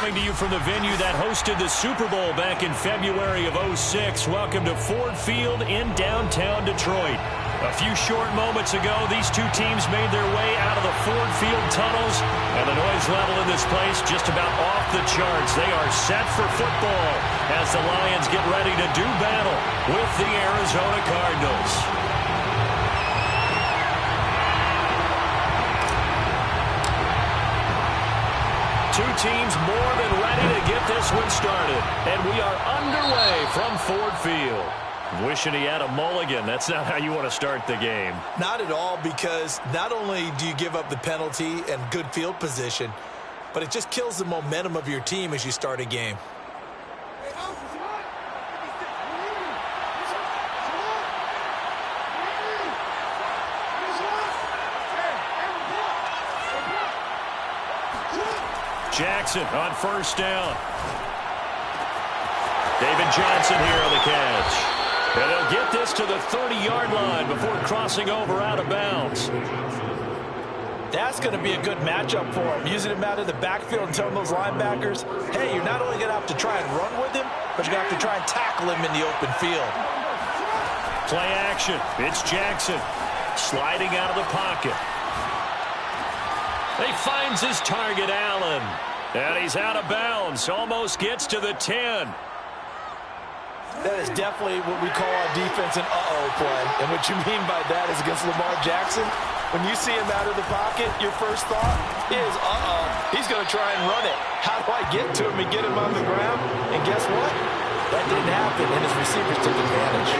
coming to you from the venue that hosted the Super Bowl back in February of '06. Welcome to Ford Field in downtown Detroit. A few short moments ago, these two teams made their way out of the Ford Field tunnels, and the noise level in this place just about off the charts. They are set for football as the Lions get ready to do battle with the Arizona Cardinals. Two teams more than ready to get this one started, and we are underway from Ford Field. Wishing he had a mulligan. That's not how you want to start the game. Not at all, because not only do you give up the penalty and good field position, but it just kills the momentum of your team as you start a game. Jackson on first down. David Johnson here on the catch. And they'll get this to the 30-yard line before crossing over out of bounds. That's going to be a good matchup for him. Using him out of the backfield and telling those linebackers, hey, you're not only going to have to try and run with him, but you're going to have to try and tackle him in the open field. Play action. It's Jackson sliding out of the pocket. He finds his target, Allen. And he's out of bounds. Almost gets to the 10. That is definitely what we call our defense an uh-oh play. And what you mean by that is against Lamar Jackson, when you see him out of the pocket, your first thought is, uh-oh, he's going to try and run it. How do I get to him and get him on the ground? And guess what? That didn't happen, and his receivers took advantage.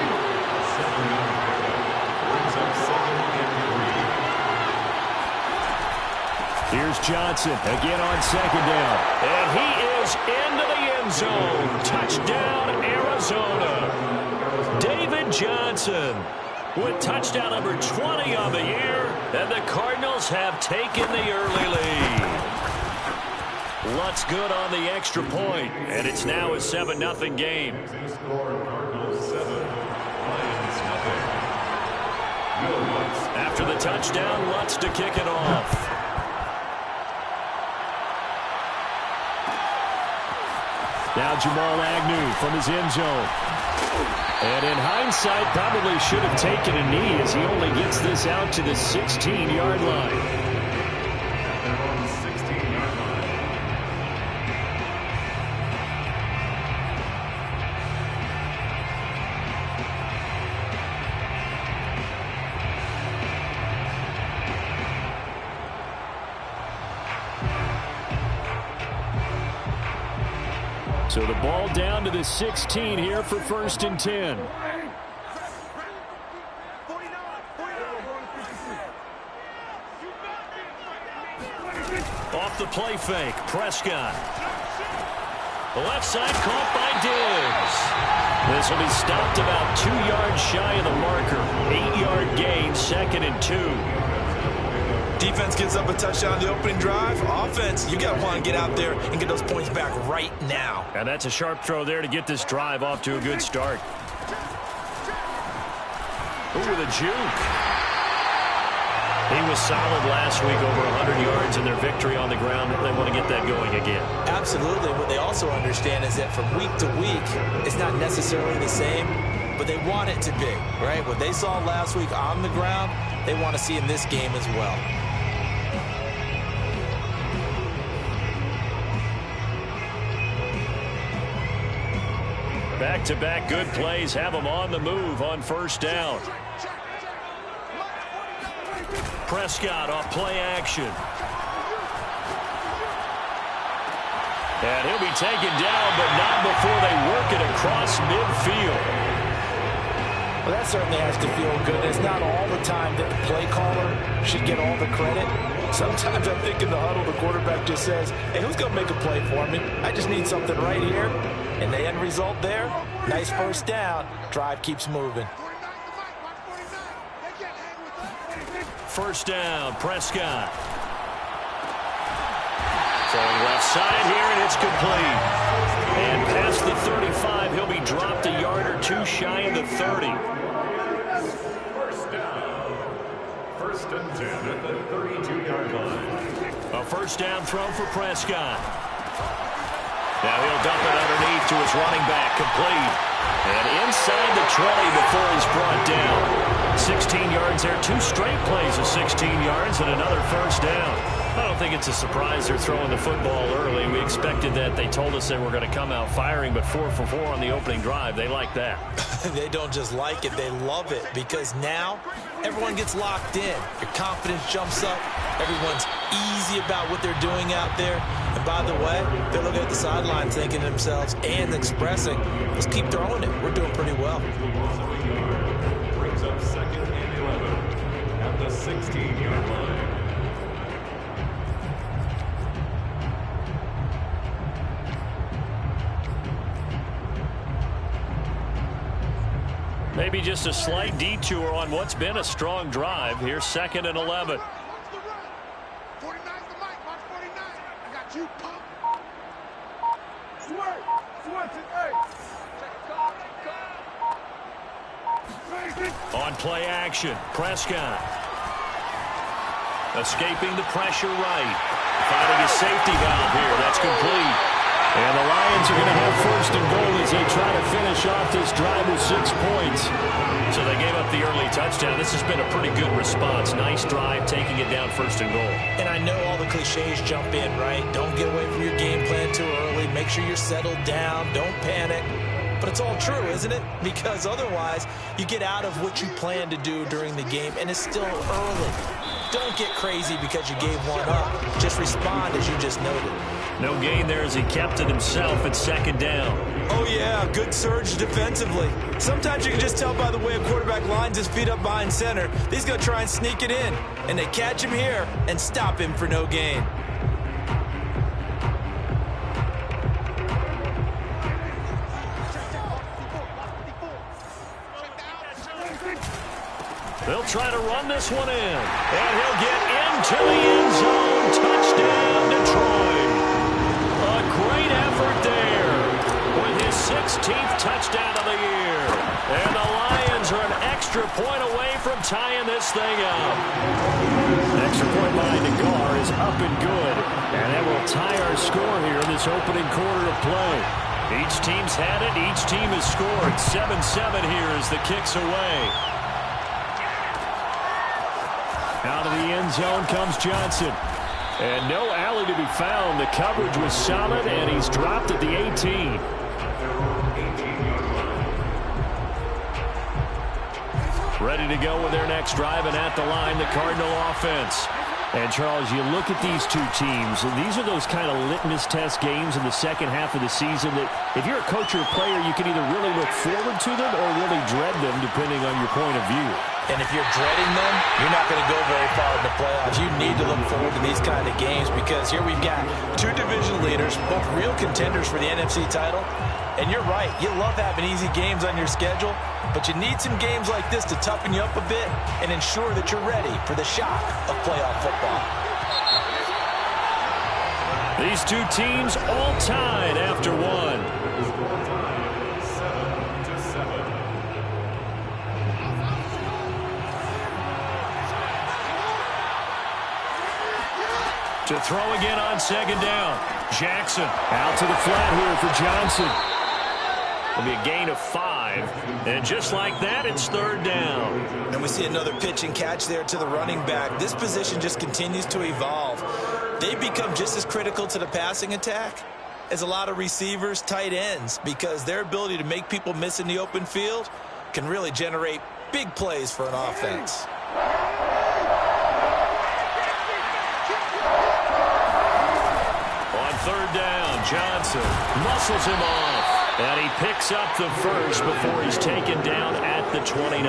Here's Johnson again on second down. And he is into the end zone. Touchdown, Arizona. David Johnson with touchdown number 20 on the year. And the Cardinals have taken the early lead. Lutz good on the extra point. And it's now a 7-0 game. After the touchdown, Lutz to kick it off. Now Jamal Agnew from his end zone. And in hindsight, probably should have taken a knee as he only gets this out to the 16-yard line. So the ball down to the 16 here for 1st and 10. Off the play fake, Prescott. The left side caught by Diggs. This will be stopped about 2 yards shy of the marker. 8-yard gain, 2nd and 2. Defense gives up a touchdown the opening drive. Offense, you got to want to get out there and get those points back right now. And that's a sharp throw there to get this drive off to a good start. Ooh, the juke. He was solid last week, over 100 yards in their victory on the ground. They want to get that going again. Absolutely. What they also understand is that from week to week, it's not necessarily the same, but they want it to be, right? What they saw last week on the ground, they want to see in this game as well. Back-to-back good plays have them on the move on 1st down. Prescott off play action. And he'll be taken down, but not before they work it across midfield. Well, that certainly has to feel good. It's not all the time that the play caller should get all the credit. Sometimes I think in the huddle, the quarterback just says, hey, who's going to make a play for me? I just need something right here. And the end result there, nice 1st down. Drive keeps moving. 1st down, Prescott. Throwing left side here, and it's complete. And past the 35, he'll be dropped a yard or 2 shy of the 30. 1st down. 1st and 10 at the 32-yard line. A 1st down throw for Prescott. Now he'll dump it underneath to his running back, complete. And inside the 20 before he's brought down. 16 yards there, 2 straight plays of 16 yards and another first down. I don't think it's a surprise they're throwing the football early. We expected that. They told us they were going to come out firing, but 4 for 4 on the opening drive. They like that. They don't just like it, they love it, because now everyone gets locked in. Your confidence jumps up. Everyone's easy about what they're doing out there. And by the way, they're looking at the sideline thinking to themselves and expressing, let's keep throwing it. We're doing pretty well. Brings up 2nd and 11 at the 16-yard line. Maybe just a slight detour on what's been a strong drive. Here's 2nd and 11. 49 the mic, Mark 49. I got you, pump. On play action, Prescott. Escaping the pressure right. Finding a safety valve here. That's complete. And the Lions are going to have 1st and goal as they try to finish off this drive with 6 points. So they gave up the early touchdown. This has been a pretty good response. Nice drive, taking it down 1st and goal. And I know all the cliches jump in, right? Don't get away from your game plan too early. Make sure you're settled down. Don't panic. But it's all true, isn't it? Because otherwise, you get out of what you plan to do during the game, and it's still early. Don't get crazy because you gave one up. Just respond as you just noted. No gain there as he kept it himself at 2nd down. Oh, yeah, good surge defensively. Sometimes you can just tell by the way a quarterback lines his feet up behind center. He's going to try and sneak it in. And they catch him here and stop him for no gain. They'll try to run this one in. And he'll get into the end zone. Touchdown, Detroit. A great effort there with his 16th touchdown of the year. And the Lions are an extra point away from tying this thing up. Extra point by Nagar is up and good. And that will tie our score here in this opening quarter of play. Each team's had it. Each team has scored. 7-7 here as the kick's away. Out of the end zone comes Johnson. And no alley to be found. The coverage was solid, and he's dropped at the 18. Ready to go with their next drive, and at the line, the Cardinal offense. And, Charles, you look at these two teams, and these are those kind of litmus test games in the second half of the season that if you're a coach or a player, you can either really look forward to them or really dread them, depending on your point of view. And if you're dreading them, you're not going to go very far in the playoffs. You need to look forward to these kind of games because here we've got 2 division leaders, both real contenders for the NFC title. And you're right, you love having easy games on your schedule, but you need some games like this to toughen you up a bit and ensure that you're ready for the shock of playoff football. These two teams all tied after one. 7-7. To throw again on 2nd down. Jackson out to the flat here for Johnson. It'll be a gain of 5. And just like that, it's 3rd down. And we see another pitch and catch there to the running back. This position just continues to evolve. They become just as critical to the passing attack as a lot of receivers, tight ends, because their ability to make people miss in the open field can really generate big plays for an offense. On 3rd down, Johnson muscles him off. And he picks up the first before he's taken down at the 29.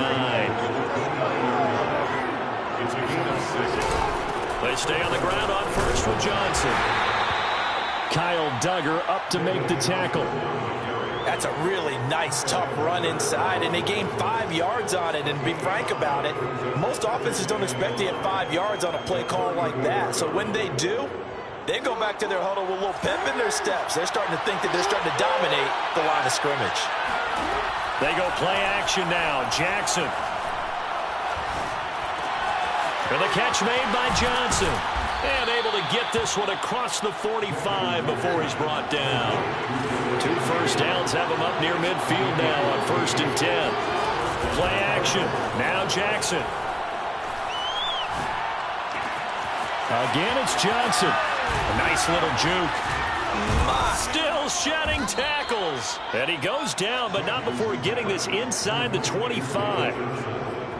It's a gain of 6. They stay on the ground on first with Johnson. Kyle Duggar up to make the tackle. That's a really nice, tough run inside, and they gained 5 yards on it. And to be frank about it, most offenses don't expect to get 5 yards on a play call like that. So when they do, they go back to their huddle with a little pep in their steps. They're starting to think that they're starting to dominate the line of scrimmage. They go play action now. Jackson. And the catch made by Johnson. And able to get this one across the 45 before he's brought down. 2 first downs have him up near midfield now on 1st and 10. Play action. Now Jackson. Again, it's Johnson. A nice little juke. Still shedding tackles. And he goes down, but not before getting this inside the 25.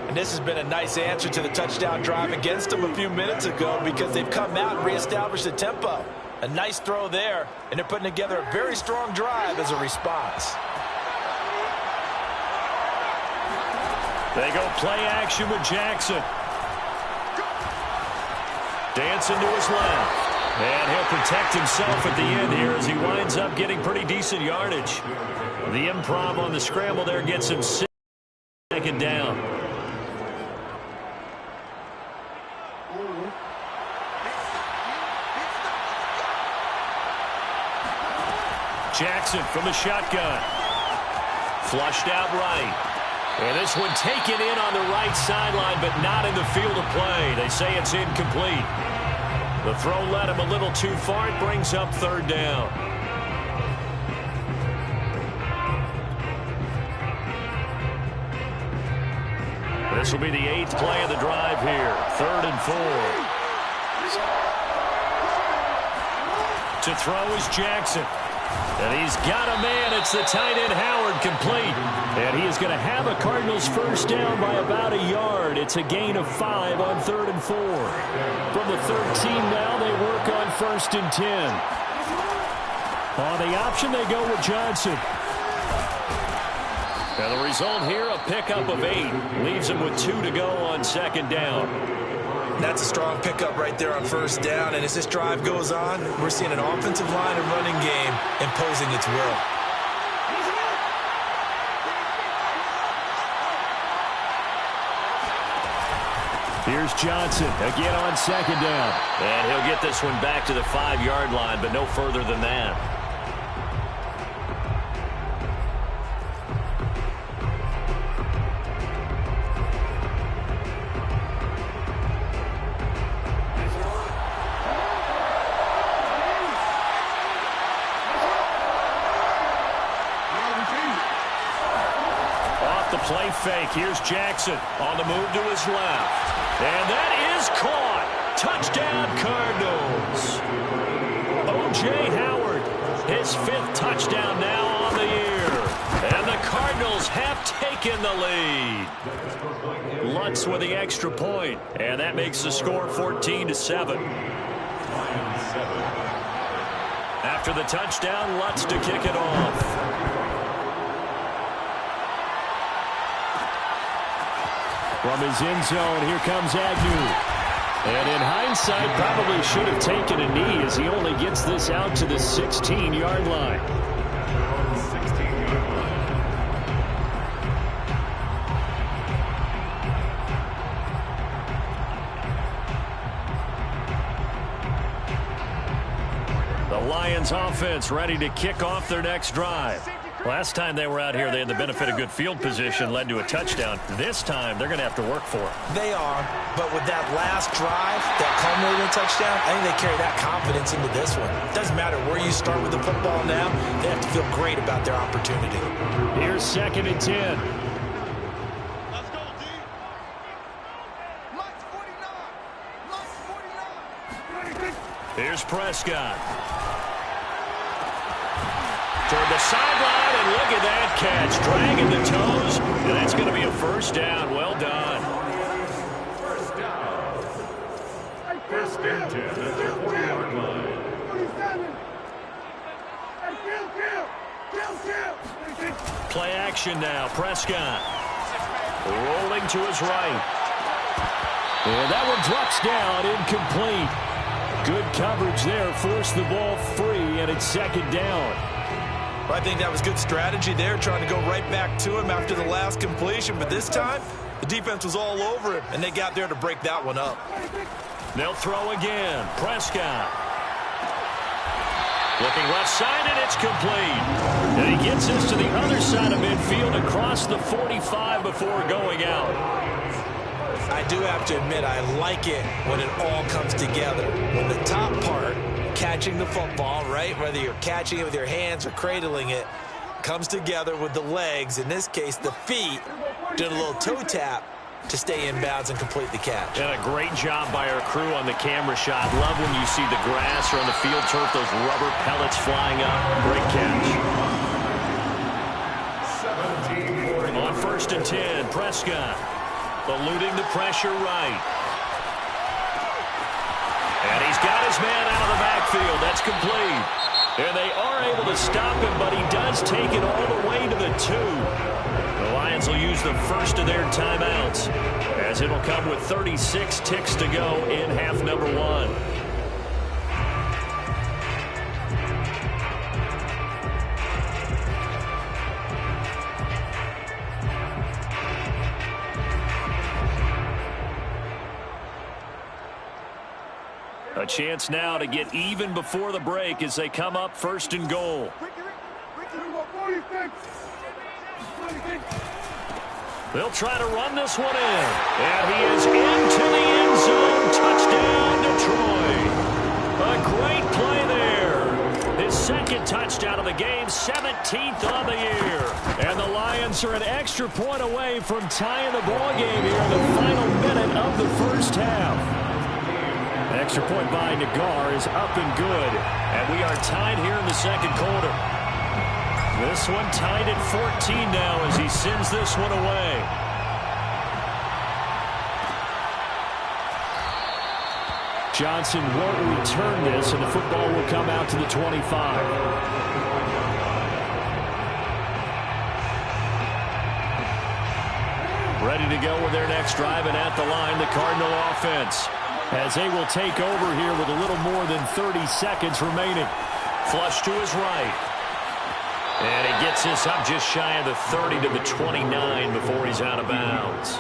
And this has been a nice answer to the touchdown drive against them a few minutes ago because they've come out and reestablished the tempo. A nice throw there, and they're putting together a very strong drive as a response. They go play action with Jackson. Dancing to his left. And he'll protect himself at the end here as he winds up getting pretty decent yardage. The improv on the scramble there gets him 2nd down. Jackson from the shotgun. Flushed out right. And this one taken in on the right sideline, but not in the field of play. They say it's incomplete. The throw led him a little too far. It brings up 3rd down. This will be the 8th play of the drive here. 3rd and 4. To throw is Jackson. And he's got a man. It's the tight end Howard, complete. And he is going to have a Cardinals first down by about a yard. It's a gain of 5 on 3rd and 4. From the 13 now, they work on 1st and 10. On the option, they go with Johnson. And the result here, a pickup of 8. Leaves him with 2 to go on 2nd down. That's a strong pickup right there on 1st down. And as this drive goes on, we're seeing an offensive line and running game imposing its will. Here's Johnson again on 2nd down. And he'll get this one back to the 5-yard line, but no further than that. Play fake. Here's Jackson on the move to his left. And that is caught. Touchdown, Cardinals. O.J. Howard, his 5th touchdown now on the year. And the Cardinals have taken the lead. Lutz with the extra point. And that makes the score 14-7. After the touchdown, Lutz to kick it off. From his end zone, here comes Agnew. And in hindsight, probably should have taken a knee as he only gets this out to the 16-yard line. The Lions offense ready to kick off their next drive. Last time they were out here, they had the benefit of good field position, led to a touchdown. This time, they're going to have to work for it. They are, but with that last drive, that culminating touchdown, I think they carry that confidence into this one. It doesn't matter where you start with the football now, they have to feel great about their opportunity. Here's 2nd and 10. Let's go, D. Lights 49. Lights 49. Here's Prescott. Toward the sideline, and look at that catch. Dragging the toes, and that's going to be a first down. Well done. First down. First and 10 at the 40-yard line. 47. Play action now. Prescott rolling to his right. And that one drops down, incomplete. Good coverage there. Forced the ball free, and it's 2nd down. Well, I think that was good strategy there, trying to go right back to him after the last completion. But this time, the defense was all over him, and they got there to break that one up. They'll throw again. Prescott. Looking left side, and it's complete. And he gets this to the other side of midfield across the 45 before going out. I do have to admit, I like it when it all comes together. When the top part, catching the football, right, whether you're catching it with your hands or cradling it, comes together with the legs, in this case the feet, doing a little toe tap to stay in bounds and complete the catch. And a great job by our crew on the camera shot. Love when you see the grass or on the field turf, those rubber pellets flying up. Great catch. 17 On 1st and 10, Prescott eluding the pressure right. And he's got his man out of the backfield. That's complete. And they are able to stop him, but he does take it all the way to the 2. The Lions will use the first of their timeouts, as it'll come with 36 ticks to go in half number 1. A chance now to get even before the break as they come up 1st and goal. They'll try to run this one in. And he is into the end zone. Touchdown, Detroit. A great play there. His 2nd touchdown of the game, 17th on the year. And the Lions are an extra point away from tying the ball game here in the final minute of the first half. Extra point by Nagar is up and good. And we are tied here in the 2nd quarter. This one tied at 14 now as he sends this one away. Johnson won't return this, and the football will come out to the 25. Ready to go with their next drive, and at the line, the Cardinal offense, as they will take over here with a little more than 30 seconds remaining. Flush to his right. And he gets this up just shy of the 30 to the 29 before he's out of bounds.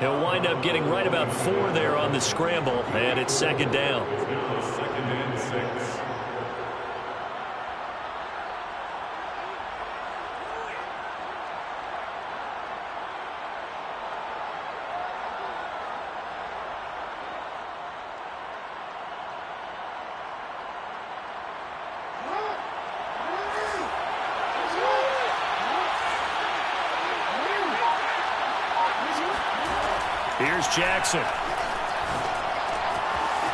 He'll wind up getting right about 4 there on the scramble, and it's 2nd down. 2nd and 6. Here's Jackson.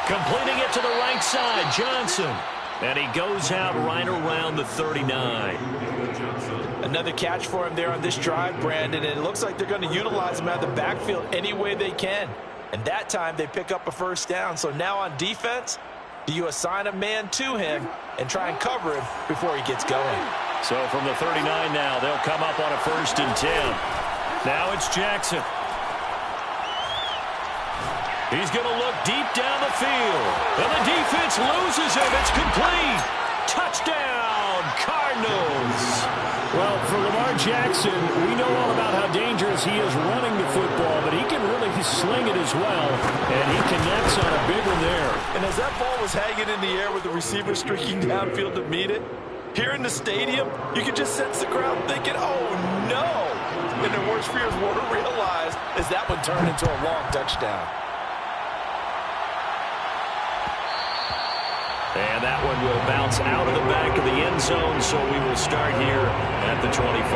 Completing it to the right side, Johnson. And he goes out right around the 39. Another catch for him there on this drive, Brandon, and it looks like they're going to utilize him out of the backfield any way they can. And that time they pick up a 1st down. So now on defense, do you assign a man to him and try and cover him before he gets going? So from the 39 now, they'll come up on a 1st and 10. Now it's Jackson. He's going to look deep down the field. And the defense loses him. It's complete. Touchdown, Cardinals. Well, for Lamar Jackson, we know all about how dangerous he is running the football, but he can really sling it as well. And he connects on a big one there. And as that ball was hanging in the air with the receiver streaking downfield to meet it, here in the stadium, you can just sense the crowd thinking, oh, no. And their worst fears were realized as that one turned into a long touchdown. And that one will bounce out of the back of the end zone, so we will start here at the 25.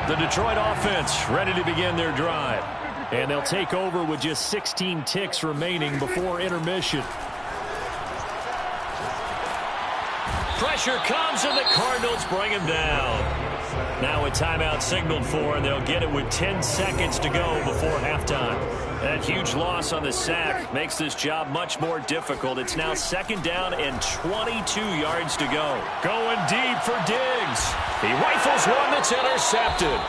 The Detroit offense ready to begin their drive. And they'll take over with just 16 ticks remaining before intermission. Pressure comes, and the Cardinals bring him down. Now a timeout signaled for, and they'll get it with 10 seconds to go before halftime. That huge loss on the sack makes this job much more difficult. It's now 2nd down and 22 yards to go. Going deep for Diggs. He rifles one that's intercepted.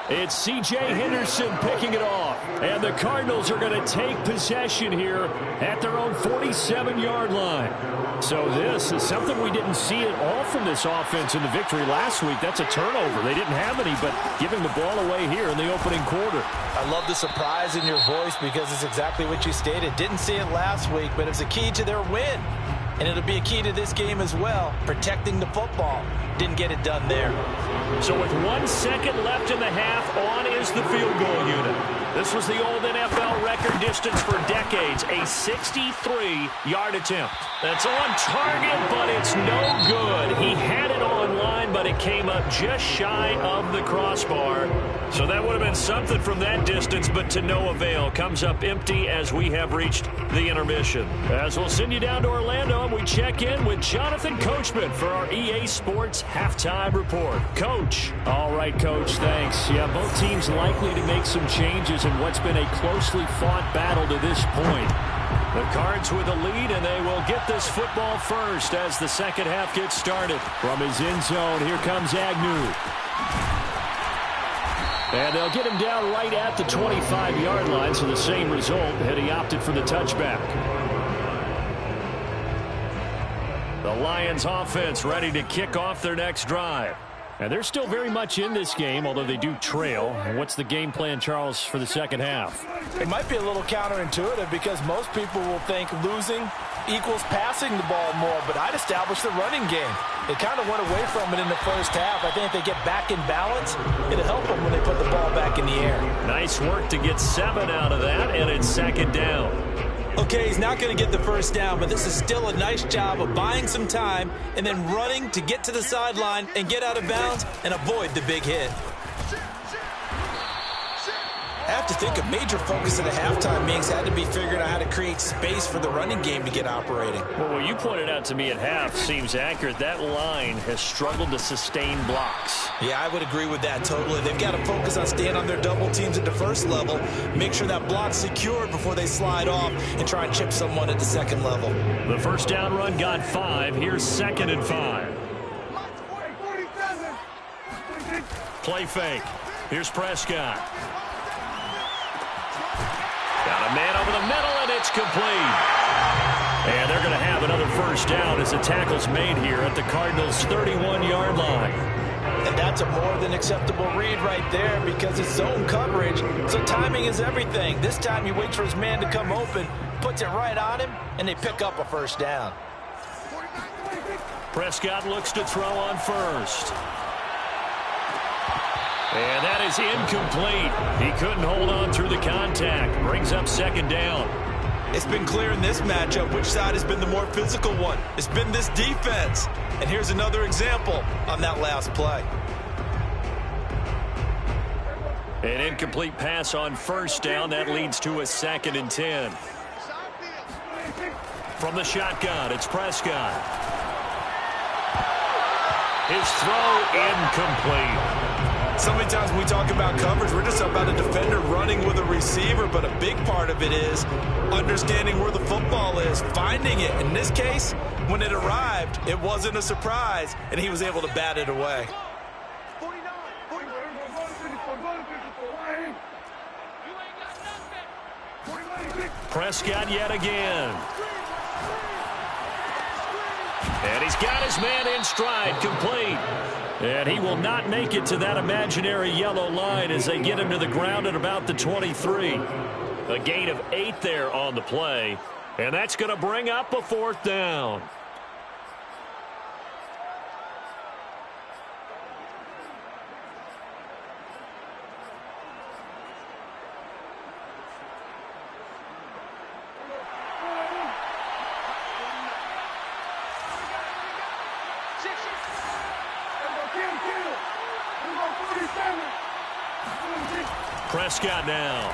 It's C.J. Henderson picking it off. And the Cardinals are going to take possession here at their own 47-yard line. So this is something we didn't see at all from this offense in the victory last week. That's a turnover. They didn't have any, but giving the ball away here in the opening quarter. I love the surprise in your voice because it's exactly what you stated. Didn't see it last week, but it was a key to their win. And it'll be a key to this game as well, protecting the football. Didn't get it done there. So with 1 second left in the half, on is the field goal unit. This was the old NFL record distance for decades, a 63-yard attempt. That's on target, but it's no good. He had it on line, but it came up just shy of the crossbar. So that would have been something from that distance, but to no avail. Comes up empty as we have reached the intermission. As we'll send you down to Orlando, and we check in with Jonathan Coachman for our EA Sports Halftime Report. Coach. All right, Coach, thanks. Yeah, both teams likely to make some changes in what's been a closely fought battle to this point. The Cards with a lead, and they will get this football first as the second half gets started. From his end zone, here comes Agnew. And they'll get him down right at the 25-yard line, so the same result, and he opted for the touchback. The Lions offense ready to kick off their next drive. And they're still very much in this game, although they do trail. What's the game plan, Charles, for the second half? It might be a little counterintuitive because most people will think losing equals passing the ball more, but I'd establish the running game. They kind of went away from it in the first half. I think if they get back in balance, it'll help them when they put the ball back in the air. Nice work to get 7 out of that, and it's second down. Okay, he's not going to get the first down, but this is still a nice job of buying some time and then running to get to the sideline and get out of bounds and avoid the big hit. I have to think a major focus at the halftime meetings had to be figuring out how to create space for the running game to get operating. Well, what you pointed out to me at half seems accurate. That line has struggled to sustain blocks. Yeah, I would agree with that totally. They've got to focus on staying on their double teams at the first level, make sure that block's secured before they slide off and try and chip someone at the second level. The first down run got 5. Here's 2nd and 5. Play fake. Here's Prescott. Got a man over the middle, and it's complete. And they're going to have another first down as the tackle's made here at the Cardinals' 31-yard line. And that's a more than acceptable read right there because it's zone coverage, so timing is everything. This time he waits for his man to come open, puts it right on him, and they pick up a first down. Prescott looks to throw on first. And that is incomplete. He couldn't hold on through the contact. Brings up second down. It's been clear in this matchup which side has been the more physical one. It's been this defense. And here's another example on that last play. An incomplete pass on first down. That leads to a 2nd and 10. From the shotgun, it's Prescott. His throw incomplete. So many times when we talk about coverage, we're just about a defender running with a receiver, but a big part of it is understanding where the football is, finding it. In this case, when it arrived, it wasn't a surprise, and he was able to bat it away. Prescott yet again. And he's got his man in stride, complete. And he will not make it to that imaginary yellow line as they get him to the ground at about the 23. A gain of 8 there on the play. And that's going to bring up a 4th down. Prescott now.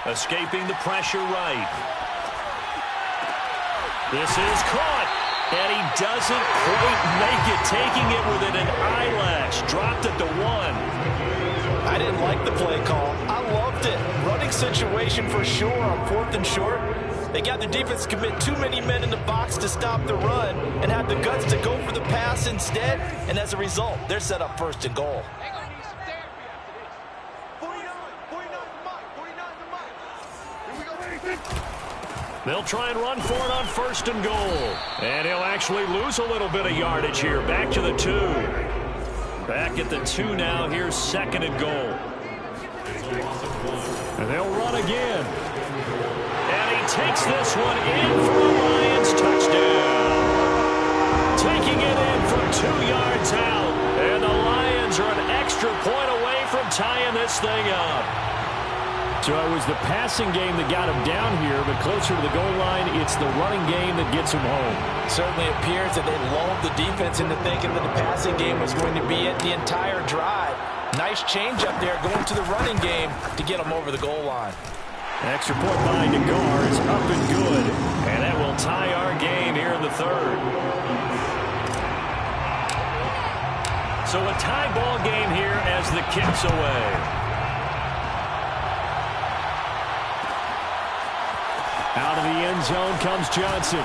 Escaping the pressure right. This is caught. And he doesn't quite make it. Taking it within an eyelash. Dropped at the 1. I didn't like the play call. I loved it. Running situation for sure on 4th and short. They got the defense to commit too many men in the box to stop the run and have the guts to go for the pass instead. And as a result, they're set up 1st and goal. They'll try and run for it on 1st and goal. And he'll actually lose a little bit of yardage here. Back to the 2. Back at the 2 now. Here's 2nd and goal. And they'll run again. And he takes this one in for a Lions touchdown. taking it in from 2 yards out. And the Lions are an extra point away from tying this thing up. So it was the passing game that got him down here, but closer to the goal line, it's the running game that gets him home. Certainly appears that they lulled the defense into thinking that the passing game was going to be it the entire drive. Nice change up there going to the running game to get them over the goal line. Extra point by Nagar is up and good, and that will tie our game here in the third. So a tie ball game here as the kick's away. Out of the end zone comes Johnson.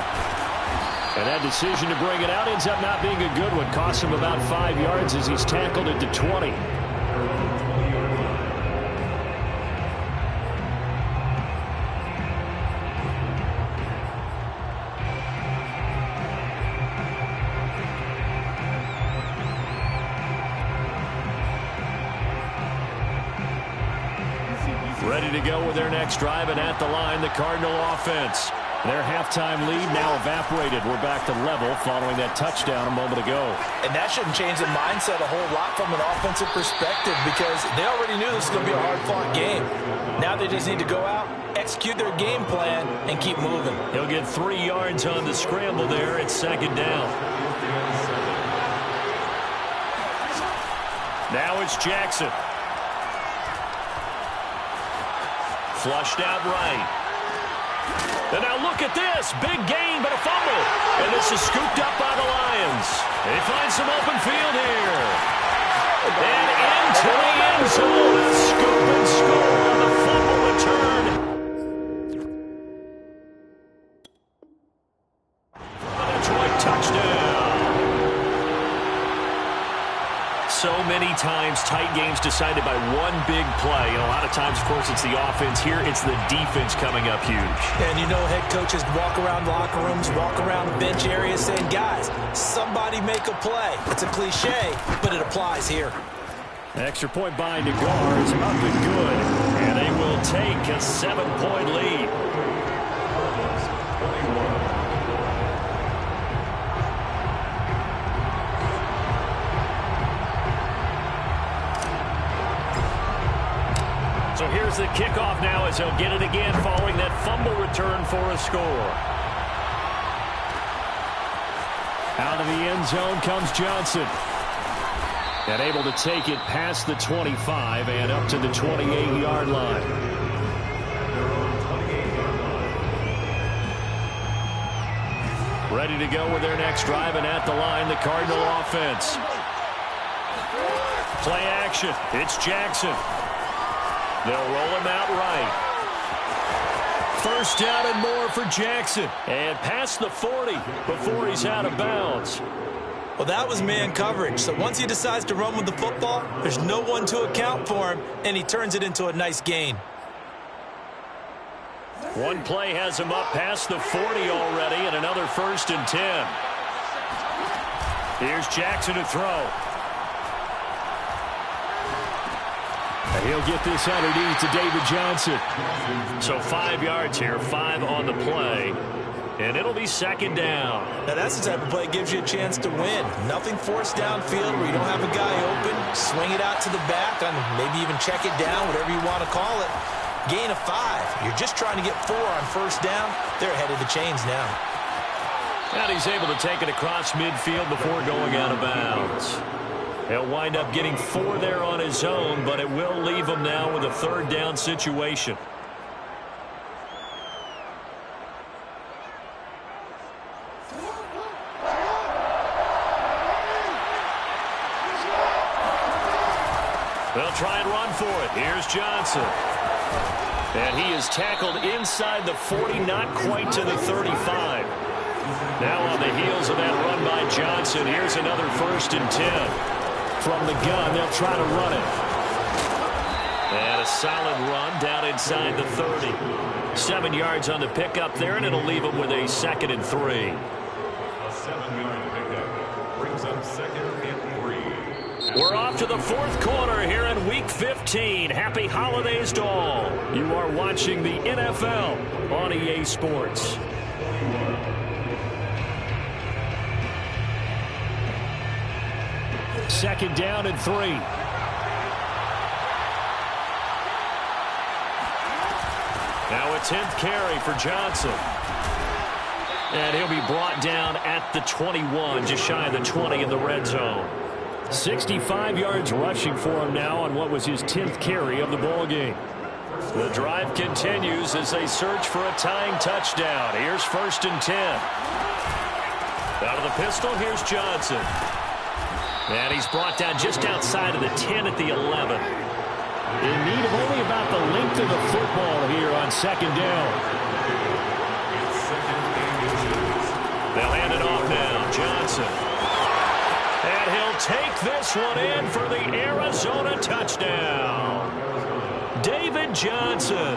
And that decision to bring it out ends up not being a good one. Costs him about 5 yards as he's tackled it to 20. Ready to go with their next drive, and at the line, the Cardinal offense. Their halftime lead now evaporated. We're back to level following that touchdown a moment ago. And that shouldn't change the mindset a whole lot from an offensive perspective because they already knew this was going to be a hard-fought game. Now they just need to go out, execute their game plan, and keep moving. He'll get 3 yards on the scramble there. It's second down. Now it's Jackson. Flushed out right. And now look at this. Big gain, but a fumble. And this is scooped up by the Lions. They find some open field here. And into the end zone. A scoop and score on the fumble return. Detroit touchdown. So many times, tight games decided by one big play. A lot of times, of course, it's the offense. Here, it's the defense coming up huge. And you know head coaches walk around locker rooms, walk around bench areas saying, guys, somebody make a play. It's a cliche, but it applies here. Extra point by Nagar is up and good. And they will take a 7-point lead. So here's the kickoff now as he'll get it again following that fumble return for a score. Out of the end zone comes Johnson. And able to take it past the 25 and up to the 28-yard line. Ready to go with their next drive, and at the line, the Cardinal offense. Play action. It's Jackson. They'll roll him out right. First down and more for Jackson. And past the 40 before he's out of bounds. Well, that was man coverage. So once he decides to run with the football, there's no one to account for him, and he turns it into a nice gain. One play has him up past the 40 already, and another 1st and 10. Here's Jackson to throw. And he'll get this underneath to David Johnson. So 5 yards here, 5 on the play. And it'll be second down. Now that's the type of play that gives you a chance to win. Nothing forced downfield where you don't have a guy open. Swing it out to the back and maybe even check it down, whatever you want to call it. Gain of 5. You're just trying to get 4 on first down. They're ahead of the chains now. And he's able to take it across midfield before going out of bounds. He'll wind up getting 4 there on his own, but it will leave him now with a 3rd down situation. They'll try and run for it. Here's Johnson. And he is tackled inside the 40, not quite to the 35. Now on the heels of that run by Johnson, here's another 1st and 10. From the gun, they'll try to run it. And a solid run down inside the 30. 7 yards on the pickup there, and it'll leave them with a 2nd and 3. A 7-yard pickup brings up 2nd and 3. We're off to the 4th quarter here in Week 15. Happy holidays to all. You are watching the NFL on EA Sports. 2nd down and 3. Now a 10th carry for Johnson. And he'll be brought down at the 21, just shy of the 20 in the red zone. 65 yards rushing for him now on what was his 10th carry of the ball game. The drive continues as they search for a tying touchdown. Here's 1st and 10. Out of the pistol, here's Johnson. And he's brought down just outside of the 10 at the 11. In need of only about the length of the football here on 2nd down. They'll hand it off now. Johnson. And he'll take this one in for the Arizona touchdown. David Johnson,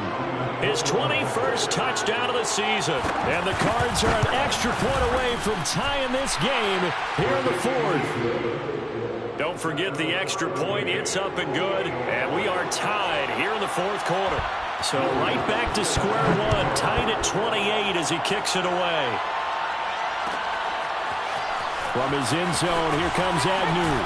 his 21st touchdown of the season. And the Cards are an extra point away from tying this game here in the 4th. Don't forget the extra point. It's up and good. And we are tied here in the 4th quarter. So right back to square one, tied at 28 as he kicks it away. From his end zone, here comes Agnew.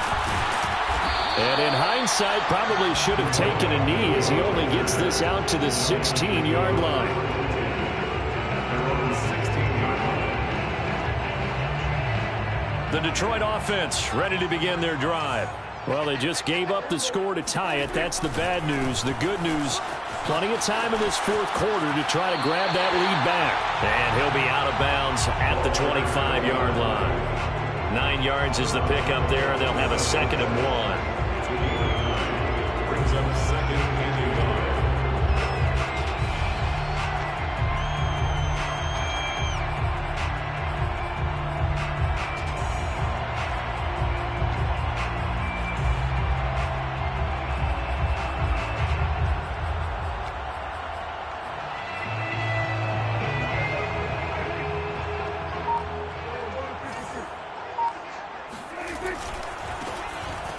And in hindsight, probably should have taken a knee as he only gets this out to the 16-yard line. The Detroit offense ready to begin their drive. Well, they just gave up the score to tie it. That's the bad news. The good news, plenty of time in this 4th quarter to try to grab that lead back. And he'll be out of bounds at the 25-yard line. 9 yards is the pickup there. They'll have a 2nd and 1. Brings up 2nd and 1.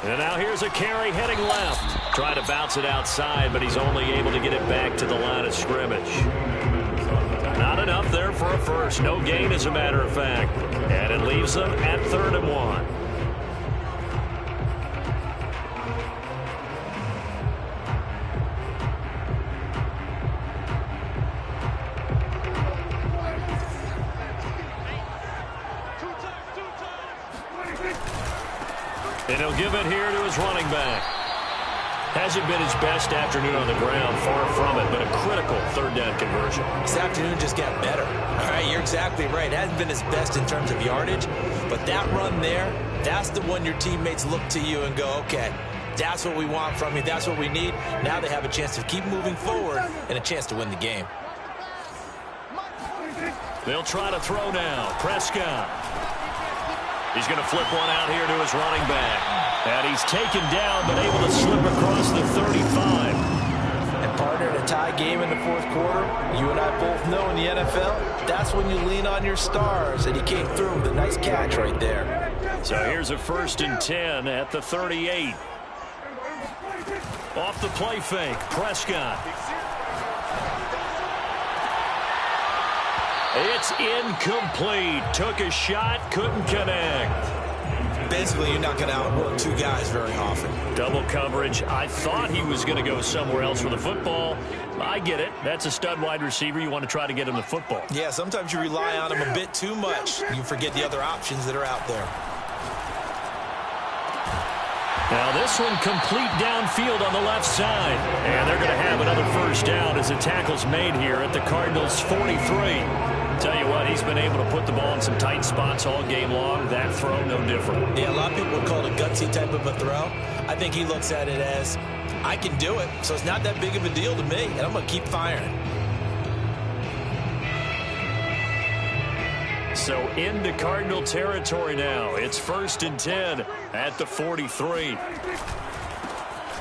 And now here's a carry heading left. Trying to bounce it outside, but he's only able to get it back to the line of scrimmage. Not enough there for a first. No gain, as a matter of fact. And it leaves them at 3rd and 1. And he'll give it here to his running back. Hasn't been his best afternoon on the ground, far from it, but a critical 3rd down conversion. This afternoon just got better. All right, you're exactly right. It hasn't been his best in terms of yardage, but that run there, that's the one your teammates look to you and go, okay, that's what we want from you. That's what we need. Now they have a chance to keep moving forward and a chance to win the game. They'll try to throw now. Prescott. He's going to flip one out here to his running back. And he's taken down, but able to slip across the 35. And partner, in a tie game in the 4th quarter, you and I both know in the NFL, that's when you lean on your stars. And he came through with a nice catch right there. So here's a 1st and 10 at the 38. Off the play fake, Prescott. It's incomplete. Took a shot, couldn't connect. Basically, you're not going to outwork 2 guys very often. Double coverage. I thought he was going to go somewhere else with the football. I get it. That's a stud wide receiver. You want to try to get him the football. Yeah, sometimes you rely on him a bit too much. You forget the other options that are out there. Now this one complete downfield on the left side. And they're going to have another 1st down as the tackle's made here at the Cardinals' 43. Tell you what, he's been able to put the ball in some tight spots all game long. That throw, no different. Yeah, a lot of people would call it a gutsy type of a throw. I think he looks at it as, I can do it, so it's not that big of a deal to me, and I'm going to keep firing. So into Cardinal territory now. It's 1st and 10 at the 43.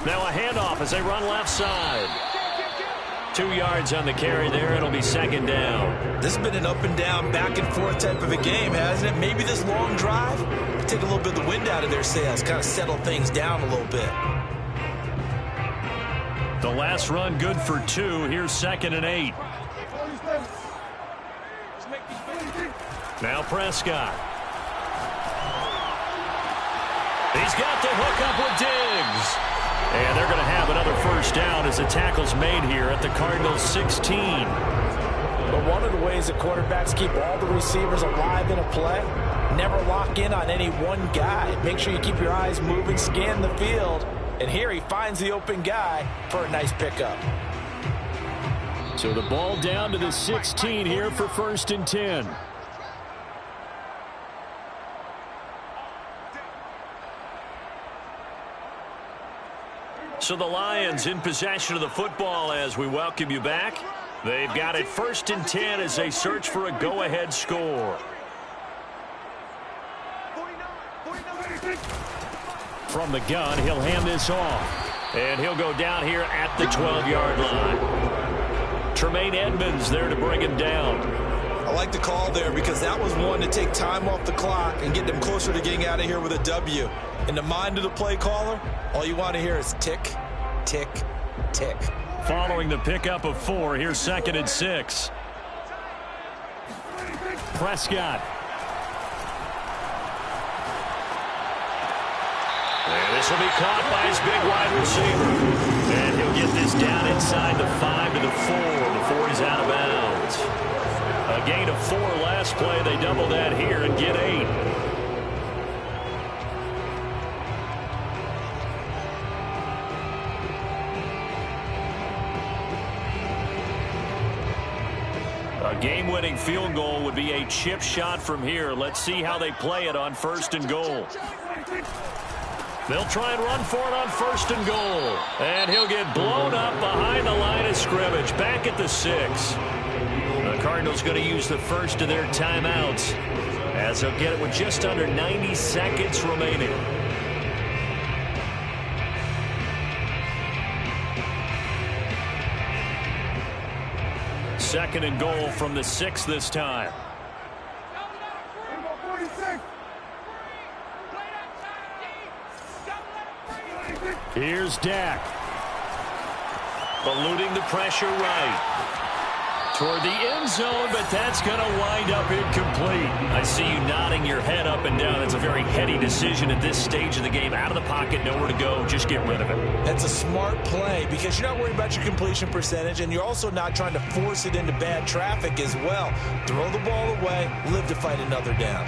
Now a handoff as they run left side. 2 yards on the carry there. It'll be 2nd down. This has been an up and down, back and forth type of a game, hasn't it? Maybe this long drive take a little bit of the wind out of their sails, kind of settle things down a little bit. The last run good for 2. Here's 2nd and 8. Now Prescott. He's got the hook up with Diggs. And they're going to have another first down as the tackle's made here at the Cardinals 16. But one of the ways that quarterbacks keep all the receivers alive in a play, never lock in on any one guy. Make sure you keep your eyes moving, scan the field. And here he finds the open guy for a nice pickup. So the ball down to the 16 here for 1st and 10. So the Lions in possession of the football as we welcome you back. They've got it 1st and 10 as they search for a go-ahead score. From the gun, he'll hand this off. And he'll go down here at the 12-yard line. Tremaine Edmonds there to bring him down. I like the call there because that was one to take time off the clock and get them closer to getting out of here with a W. In the mind of the play caller, all you want to hear is tick, tick, tick. Following the pickup of 4, here's 2nd and 6. Prescott. And this will be caught by his big wide receiver. And he'll get this down inside the 5 to the 4 before he's out of bounds. A gain of 4 last play. They double that here and get 8. A game-winning field goal would be a chip shot from here. Let's see how they play it on 1st and goal. They'll try and run for it on 1st and goal. And he'll get blown up behind the line of scrimmage. Back at the 6. The Cardinals going to use the first of their timeouts as they'll get it with just under 90 seconds remaining. Second and goal from the 6 this time. Here's Dak. Eluding the pressure right. Toward the end zone, but that's going to wind up incomplete. I see you nodding your head up and down. It's a very heady decision at this stage of the game. Out of the pocket, nowhere to go. Just get rid of it. That's a smart play because you're not worried about your completion percentage, and you're also not trying to force it into bad traffic as well. Throw the ball away, live to fight another down.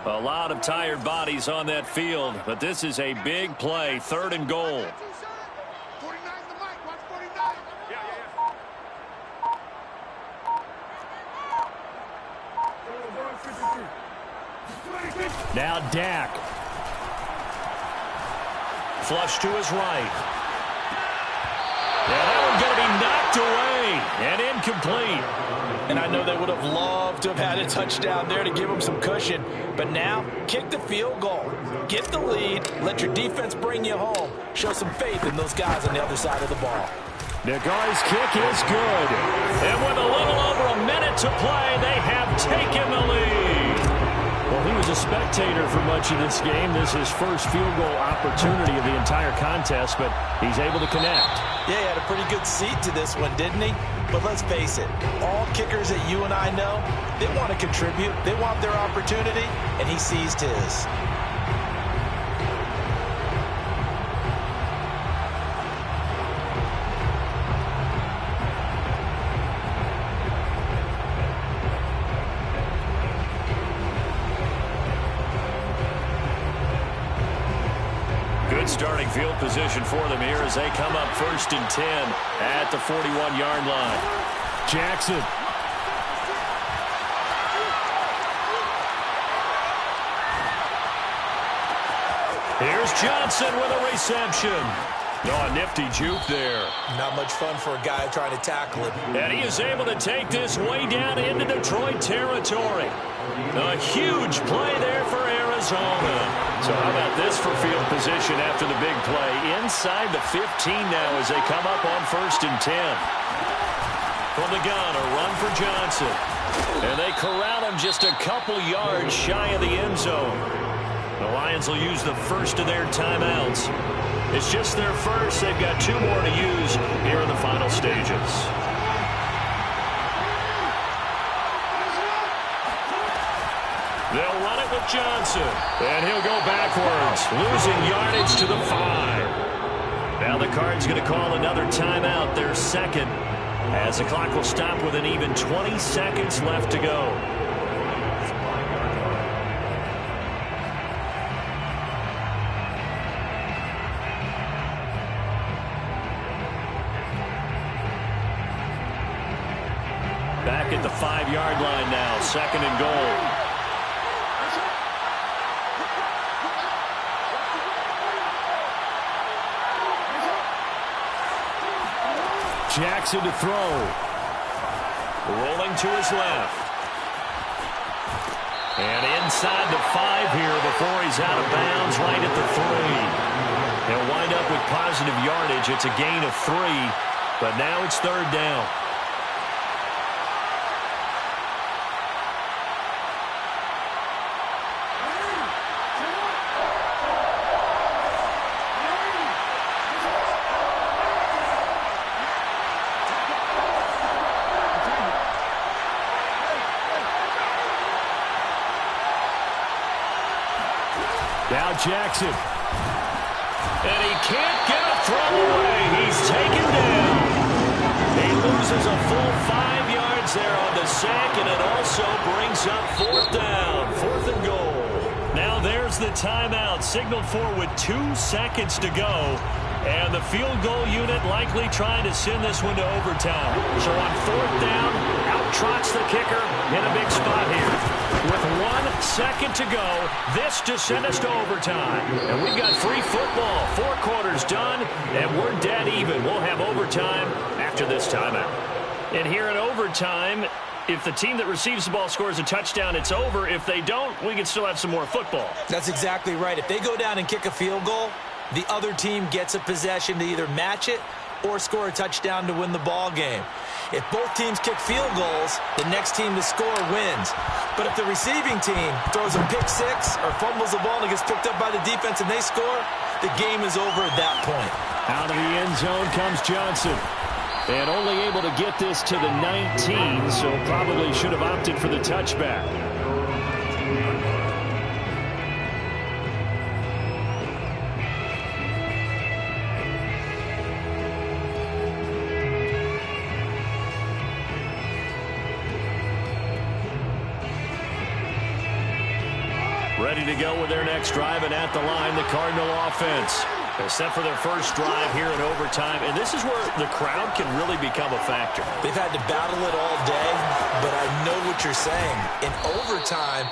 A lot of tired bodies on that field, but this is a big play. 3rd and goal. Now Dak. Flush to his right. And that one's going to be knocked away and incomplete. And I know they would have loved to have had a touchdown there to give them some cushion. But now, kick the field goal. Get the lead. Let your defense bring you home. Show some faith in those guys on the other side of the ball. Nagar's kick is good. And with a little over a minute to play, they have taken the lead. Well, he was a spectator for much of this game. This is his first field goal opportunity of the entire contest, but he's able to connect. Yeah, he had a pretty good seat to this one, didn't he? But let's face it, all kickers that you and I know, they want to contribute. They want their opportunity, and he seized his. Starting field position for them here as they come up 1st and 10 at the 41-yard line. Jackson. Here's Johnson with a reception. Oh, a nifty juke there. Not much fun for a guy trying to tackle it. And he is able to take this way down into Detroit territory. A huge play there for Arizona. So how about this for field position after the big play? Inside the 15 now as they come up on 1st and 10. From the gun, a run for Johnson. And they corral him just a couple yards shy of the end zone. The Lions will use the first of their timeouts. It's just their first. They've got 2 more to use here in the final stages. with Johnson. And he'll go backwards, losing yardage to the 5. Now the Cards going to call another timeout, their second, as the clock will stop with an even 20 seconds left to go. Back at the 5-yard line now, second and goal. Jackson to throw. Rolling to his left. And inside the 5 here before he's out of bounds right at the 3. He'll wind up with positive yardage. It's a gain of 3, but now it's third down. Now Jackson. And he can't get a throw away. He's taken down. He loses a full 5 yards there on the sack, and it also brings up fourth down. Fourth and goal. Now there's the timeout signaled for with 2 seconds to go. And the field goal unit likely trying to send this one to overtime. So on fourth down, out trots the kicker in a big spot here. With 1 second to go, this to send us to overtime. And we've got free football, 4 quarters done, and we're dead even. We'll have overtime after this timeout. And here in overtime, if the team that receives the ball scores a touchdown, it's over. If they don't, we can still have some more football. That's exactly right. If they go down and kick a field goal, the other team gets a possession to either match it or score a touchdown to win the ball game. If both teams kick field goals, the next team to score wins. But if the receiving team throws a pick 6 or fumbles the ball and it gets picked up by the defense and they score, the game is over at that point. Out of the end zone comes Johnson. And only able to get this to the 19, so probably should have opted for the touchback. Ready to go with their next drive, and at the line, the Cardinal offense. They're set for their first drive here in overtime, and this is where the crowd can really become a factor. They've had to battle it all day, but I know what you're saying. In overtime,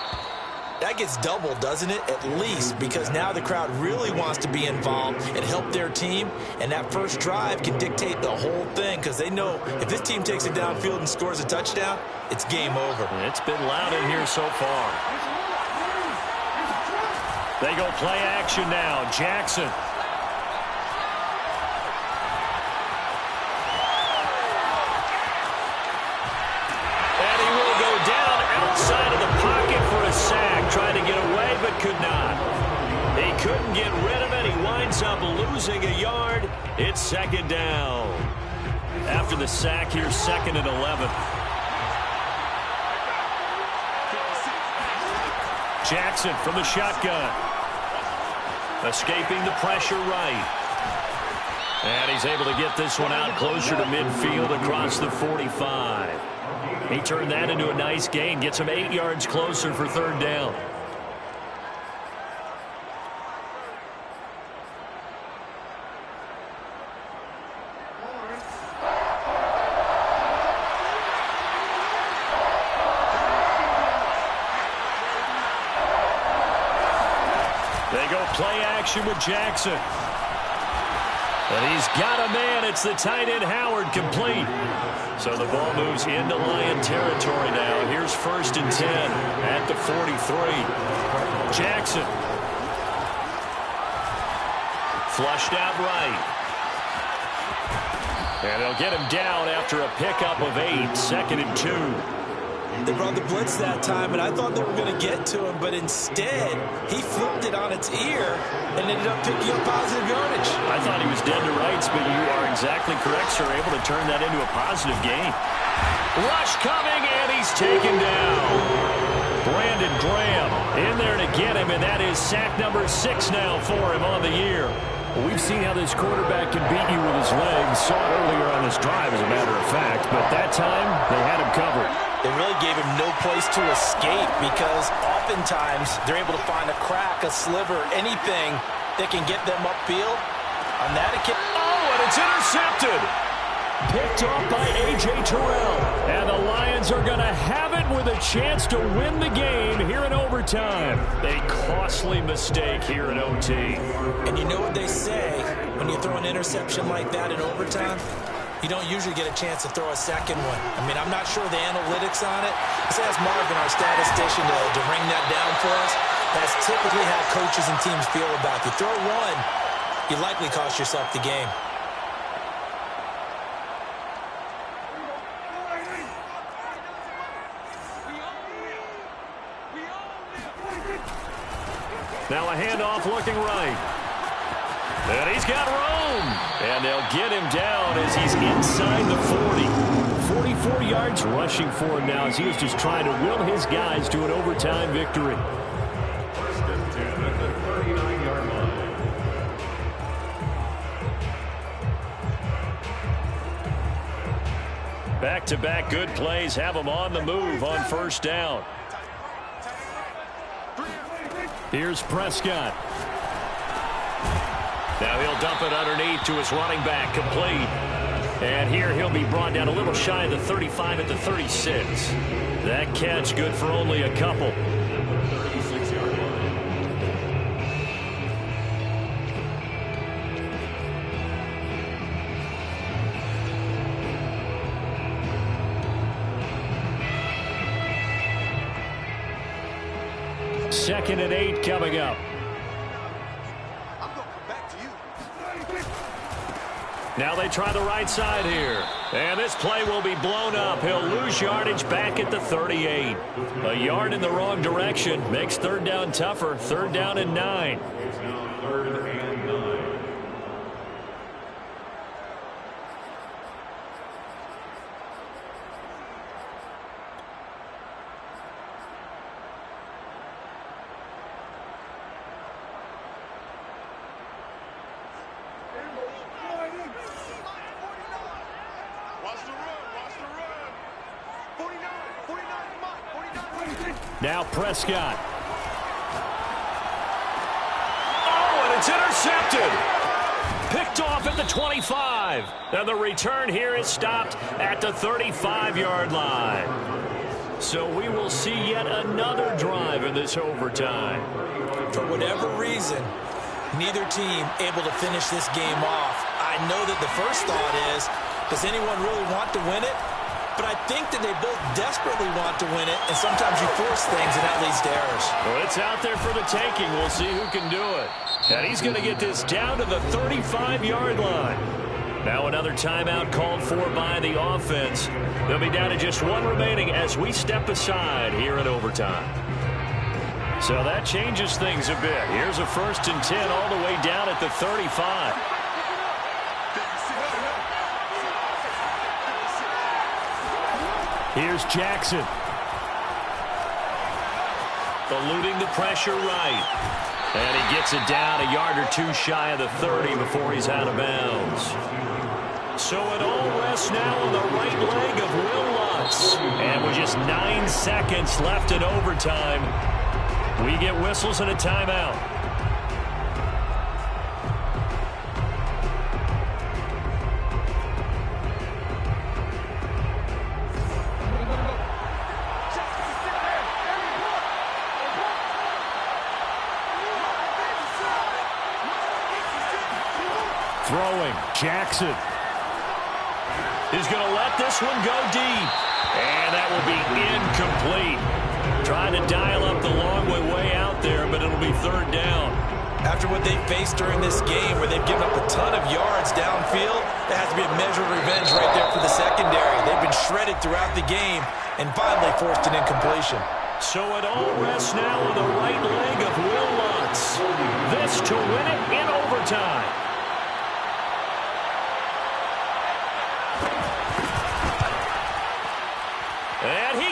that gets doubled, doesn't it? At least, because now the crowd really wants to be involved and help their team, and that first drive can dictate the whole thing because they know if this team takes it downfield and scores a touchdown, it's game over. It's been loud in here so far. They go play action now. Jackson. And he will go down outside of the pocket for a sack. Trying to get away, but could not. He couldn't get rid of it. He winds up losing a yard. It's second down. After the sack, here's second and 11. Jackson from the shotgun. Escaping the pressure right. And he's able to get this one out closer to midfield across the 45. He turned that into a nice gain. Gets him 8 yards closer for third down. They go play action with Jackson. And he's got a man. It's the tight end Howard, complete. So the ball moves into Lion territory now. Here's first and 10 at the 43. Jackson. Flushed out right. And they'll get him down after a pickup of 8. Second and 2. They brought the blitz that time, and I thought they were going to get to him, but instead, he flipped it on its ear and ended up picking up positive yardage. I thought he was dead to rights, but you are exactly correct, sir. Able to turn that into a positive gain. Rush coming, and he's taken down. Brandon Graham in there to get him, and that is sack number 6 now for him on the year. Well, we've seen how this quarterback can beat you with his legs. Saw it earlier on this drive, as a matter of fact, but that time they had him covered. They really gave him no place to escape because oftentimes they're able to find a crack, a sliver, anything that can get them upfield. On that occasion, and it's intercepted. Picked off by A.J. Terrell. And the Lions are going to have it with a chance to win the game here in overtime. A costly mistake here in OT. And you know what they say, when you throw an interception like that in overtime, you don't usually get a chance to throw a second one. I mean, I'm not sure the analytics on it. Let's ask Marvin, our statistician, to ring that down for us. That's typically how coaches and teams feel about it. You throw one, you likely cost yourself the game. Now a handoff looking right. And he's got room. And they'll get him down as he's inside the 40. 44 yards rushing for him now as he was just trying to will his guys to an overtime victory. First and 10 at the 39-yard line. Back-to-back good plays have him on the move on first down. Here's Prescott. Now he'll dump it underneath to his running back, complete. And here he'll be brought down a little shy of the 35 at the 36. That catch good for only a couple. 36-yard line. Second and 8 coming up. I'm going to come back to you. Now they try the right side here. And this play will be blown up. He'll lose yardage back at the 38. A yard in the wrong direction makes third down tougher. Third down and 9. It's now 3rd and 9. Now Prescott. Oh, and it's intercepted. Picked off at the 25. And the return here is stopped at the 35-yard line. So we will see yet another drive in this overtime. For whatever reason, neither team able to finish this game off. I know that the first thought is, does anyone really want to win it? But I think that they both desperately want to win it, and sometimes you force things, and that leads to errors. Well, it's out there for the taking. We'll see who can do it. And he's going to get this down to the 35-yard line. Now another timeout called for by the offense. They'll be down to just one remaining as we step aside here in overtime. So that changes things a bit. Here's a 1st and 10 all the way down at the 35. Here's Jackson. Eluding the pressure right. And he gets it down a yard or two shy of the 30 before he's out of bounds. So it all rests now on the right leg of Will Lutz. And with just 9 seconds left in overtime, we get whistles and a timeout. Throwing, Jackson. He's going to let this one go deep. And that will be incomplete. Trying to dial up the long way out there, but it'll be 3rd down. After what they faced during this game where they've given up a ton of yards downfield, there has to be a measure of revenge right there for the secondary. They've been shredded throughout the game and finally forced an incompletion. So it all rests now on the right leg of Will Lutz. This to win it in overtime. And he